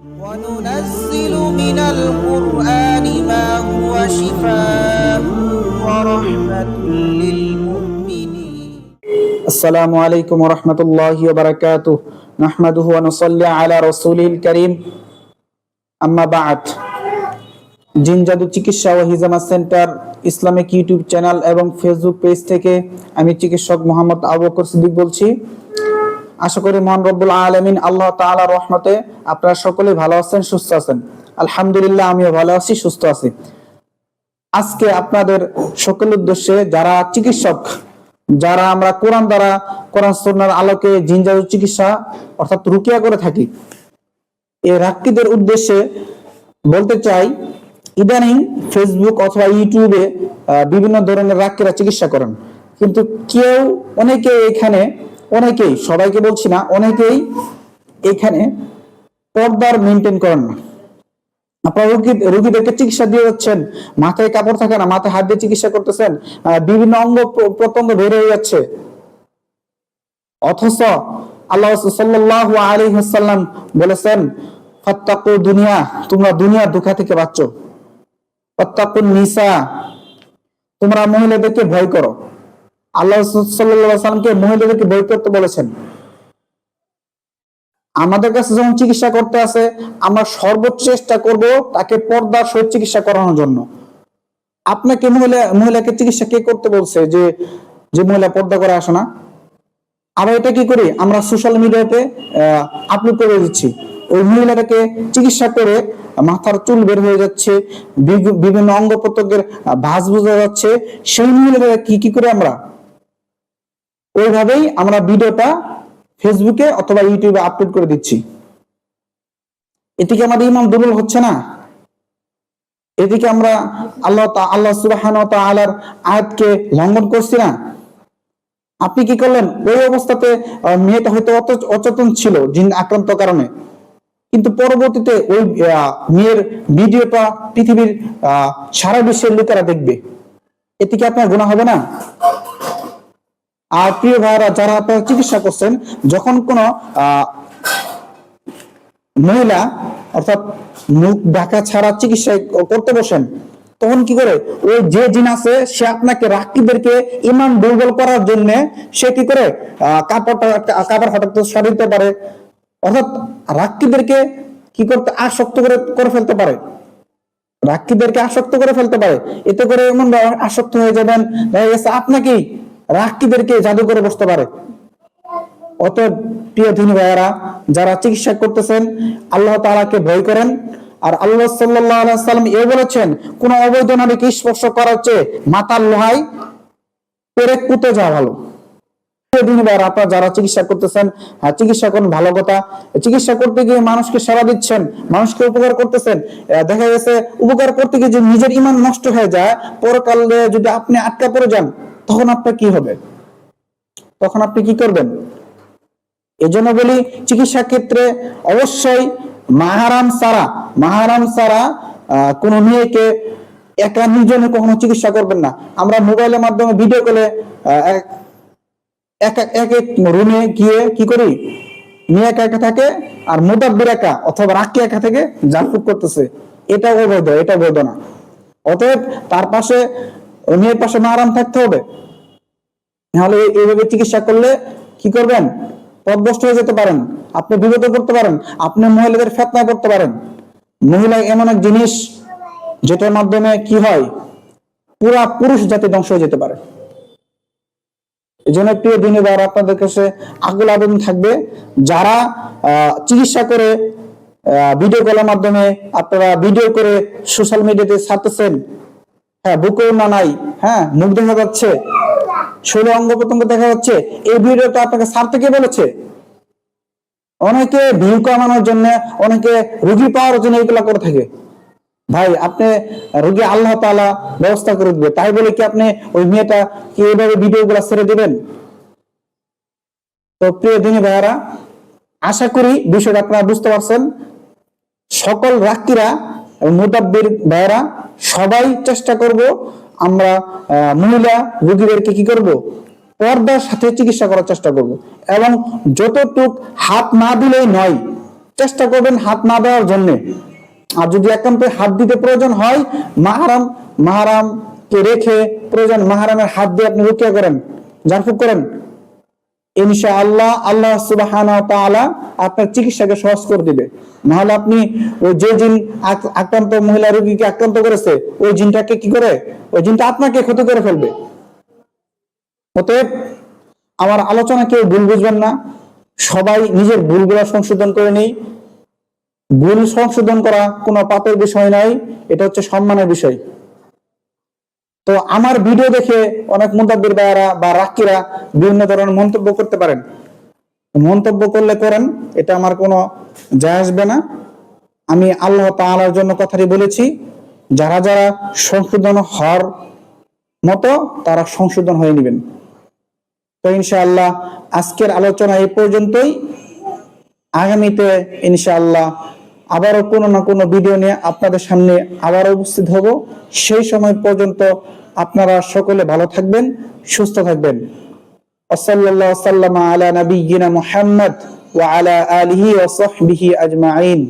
وننزل من القرآن ما هو شفاء ورحمة للمؤمنين. السلام عليكم ورحمة الله وبركاته. نحمده ونصلي على رسوله الكريم. أما بعد. জিন জাদু চিকিৎসা ও হিজামা সেন্টার ইসলামিক ইউটিউব চ্যানেল এবং ফেসবুক পেজ থেকে আমি চিকিৎসক মোহাম্মদ আবু বকর সিদ্দিক বলছি। আশা করি মহান রব্বুল আলামিন আল্লাহ তাআলার রহমতে আপনারা সকলে ভালো আছেন, সুস্থ আছেন। আলহামদুলিল্লাহ, আমিও ভালো আছি, সুস্থ আছি। আজকে আপনাদের সকলের উদ্দেশ্যে যারা চিকিৎসক, যারা আমরা কোরআন দ্বারা, কোরআন সুন্নাহর আলোকে জিন জাদু চিকিৎসা অর্থাৎ রুকিয়া করে থাকি, এই রাক্কিদের উদ্দেশ্যে বলতে চাই, ইদানিং ফেসবুক অথবা ইউটিউবে বিভিন্ন ধরনের রাক্কিরা চিকিৎসা করেন, কিন্তু অনেকেই সবাইকে বলছি না, অনেকেই এখানে পর্দার মেনটেন করেন না। আপনারা রোগীদেরকে চিকিৎসা দিয়ে যাচ্ছেন, মাথায় কাপড় থাকে না, মাথায় হাত দিয়ে চিকিৎসা করতেছেন, বিভিন্ন অঙ্গ প্রত্যঙ্গ বের হয়ে যাচ্ছে, অথচ আল্লাহ সাল্লাল্লাহু আলাইহি ওয়াসাল্লাম বলেছেন, ফাত্তাকু দুনিয়া, তোমরা দুনিয়ার দুঃখ থেকে বাঁচো। ফাত্তাকুন নিসা, তোমরা মহিলাদেরকে ভয় করো। আল্লাহ সাল্লাল্লাহু আলাইহি ওয়াসাল্লামকে মহিলাদেরকে ভয় করতে বলেছেন। আমাদের কাছে যখন চিকিৎসা করতে আসে, আমরা সর্বোচ্চ চেষ্টা করব তাকে পর্দার সহিত চিকিৎসা করানোর জন্য। আপনাকে মহিলাকে চিকিৎসা কে করতে বলছে যে মহিলা পর্দা করে আসে না? আবার এটা কি করি, আমরা সোশ্যাল মিডিয়াতে আপলোড করে দিচ্ছি। ওই মহিলাটাকে চিকিৎসা করে মাথার চুল বের হয়ে যাচ্ছে, বিভিন্ন অঙ্গ প্রত্যঙ্গের ভাঁজ বোঝা যাচ্ছে, সেই মহিলাটা কি করে আমরা ওইভাবেই আমরা ভিডিওটা ফেসবুকে অথবা ইউটিউবে আপলোড করে দিচ্ছি। এদিকে আমাদের ইমান দুর্বল হচ্ছে না? এদিকে আমরা আল্লাহ সুবহানাহু ওয়া তাআলার আয়াতকে লঙ্ঘন করছি না? আপনি কি করলেন, ওই অবস্থাতে মেয়েটা হয়তো অচেতন ছিল জিন আক্রান্ত কারণে, কিন্তু পরবর্তীতে ওই মেয়ের ভিডিওটা পৃথিবীর সারা বিশ্বের লোকেরা দেখবে, এতে কি আপনার গুনাহ হবে না? আর প্রিয় ভাইরা, যারা আপনারা চিকিৎসা করছেন, যখন কোন মহিলা অর্থাৎ মুখ ঢাকা ছাড়া চিকিৎসা করতে বসেন, তখন কি করে ওই যে জিন আছে সে আপনাকে রাক্কিদেরকে ইমান দুর্বল করার জন্য সে কি করে কাপড় হঠাৎ সরিয়ে দিতে পারে, অর্থাৎ রাক্কিদেরকে কি করতে আসক্ত করে ফেলতে পারে, রাক্কিদেরকে আসক্ত করে ফেলতে পারে। এতে করে এমন আসক্ত হয়ে যাবেন, আপনাকেই রাক্কিদেরকে জাদু করে বসতে পারে। অতএব প্রিয় দিনী ভাইয়েরা, যারা চিকিৎসা করতেছেন, আল্লাহ তাআলাকে ভয় করেন। আর আল্লাহ সাল্লাল্লাহু আলাইহি ওয়াসাল্লাম বলেছেন, কোন অবৈধ নারীকে স্পর্শ করার চেয়ে মাথার লোহায় পেরেক পুঁতে যাওয়া ভালো। আপনারা যারা চিকিৎসা করতেছেন, চিকিৎসা করুন, ভালো কথা। চিকিৎসা করতে গিয়ে মানুষকে সেবা দিচ্ছেন, মানুষকে উপকার করতেছেন, দেখা গেছে উপকার করতে গিয়ে যে নিজের ঈমান নষ্ট হয়ে যায়, পরকালে যদি আপনি আটকা পড়ে যান, তখন আপনার কি হবে? তখন আপনি কি করবেন? এজন্য বলি, চিকিৎসা ক্ষেত্রে অবশ্যই মাহারাম সারা কোন মেয়েকে একা নির্জনে কখনো চিকিৎসা করবেন না। আমরা মোবাইলের মাধ্যমে ভিডিও কলে এক রুমে গিয়ে কি করি, মেয়ে একা থাকে আর মুদাব্বির একা অথবা রাক্কি একা থেকে জাফুক করতেছে, এটা অবৈধ, এটা বৈধ না। অতএব তার পাশে, মেয়ের পাশে মাহারাম থাকতে হবে। তাহলে এইভাবে চিকিৎসা করলে কি করবেন, পথভ্রষ্ট হয়ে যেতে পারেন, আপনি বিপদে পড়তে পারেন, আপনি মহিলাদের ফিতনায় পড়তে পারেন। মহিলা এমন এক জিনিস যেটার মাধ্যমে কি হয়, পুরা পুরুষ জাতি ধ্বংস হয়ে যেতে পারে। এই জন্য প্রিয় দিনী ভাইরা, আপনাদের কাছে আকুল আবেদন থাকবে, যারা চিকিৎসা করে ভিডিও কলের মাধ্যমে আপনারা ভিডিও করে সোশ্যাল মিডিয়াতে ছাড়তেছেন, বুকেও না নাই, মুখ দেখা যাচ্ছে, শরীরে অঙ্গ প্রত্যঙ্গ দেখা যাচ্ছে, এই ভিডিওটা আপনাকে ছাড়তে কে বলেছে? অনেকে ভিউ কামানোর জন্য, অনেকে রোগী পাওয়ার জন্য এগুলা করে থাকে। ভাই, আপনি রোগী আল্লাহ তাআলা ব্যবস্থা করে দিবে, তাই বলে কি আপনি ওই মেয়েটা কি এইভাবে ভিডিও গুলা ছেড়ে দিবেন? তো প্রিয় দিনী ভাইয়ারা, আশা করি বিষয়টা আপনারা বুঝতে পারছেন। সকল রাক্কিরা এবং মুদাব্বির ভাইয়ারা সবাই চেষ্টা করব, আমরা মহিলা রোগীদেরকে কি করব, পর্দার সাথে চিকিৎসা করার চেষ্টা করব, এবং যতটুক হাত না দিলেই নয়, চেষ্টা করবেন হাত না দেওয়ার জন্য। আর যদি একান্ত হাত দিতে প্রয়োজন হয়, মাহারাম কে রেখে প্রয়োজন মাহারামের হাত দিয়ে আপনি রুকিয়া করেন, ঝাড়ফুঁক করেন, ইনশাআল্লাহ আল্লাহ সুবহানাহু ওয়া তাআলা আপনার চিকিৎসাকে সহজ করে দিবে। নাহলে আপনি ওই যে জিন আক্রান্ত মহিলা রোগীকে আক্রান্ত করেছে, ওই জিনটাকে কি করে, ওই জিনটা আপনাকে ক্ষতি করে ফেলবে। অতএব আমার আলোচনা কেউ ভুল বুঝবেন না, সবাই নিজের ভুলগুলো সংশোধন করে নেই। ভুল সংশোধন করা কোনো পাপের বিষয় নয়, এটা হচ্ছে সম্মানের বিষয়। তো আমার ভিডিও দেখে অনেক মুতাব্বির ভাইয়ারা বা রাক্কিরা বিভিন্ন ধরনের মন্তব্য করতে পারেন, মন্তব্য করলে করেন, এটা আমার কোনো যায় আসবে না। আমি আল্লাহ তাআলার জন্য কথাটি বলেছি, যারা যারা সংশোধন হওয়ার মতো তারা সংশোধন হয়ে নেবেন। তো ইনশাআল্লাহ আজকের আলোচনা এই পর্যন্তই। আগামীতে ইনশাআল্লাহ আবারও কোনো না কোনো ভিডিও নিয়ে আপনাদের সামনে আবার উপস্থিত হব। সেই সময় পর্যন্ত আপনারা সকলে ভালো থাকবেন, সুস্থ থাকবেন। সাল্লাল্লাহু আলা নাবিয়্যিনা মুহাম্মদ ওয়া আলা আলিহি ওয়া সাহবিহি আজমাইন।